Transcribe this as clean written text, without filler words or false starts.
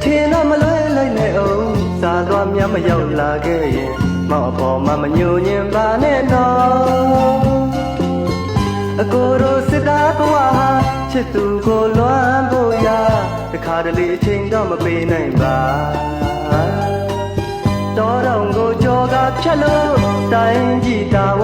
ထင်တော့မလွဲလိုက်နဲ့အောင်စားသွားများမရောက်လာခဲ့ရင်မောက်အပေါ်မှာမညိုညင်ပါနဲ့တော့အကိုတို့စစ်သားဘဝဟာချစ်သူကိုလွမ်းဖို့ရာတခါတလေအချိန်တော့မပေးနိုင်ပါတောတောင်ကိုကြော်ကဖြတ်လို့တိုင်းကြည့်တာဝ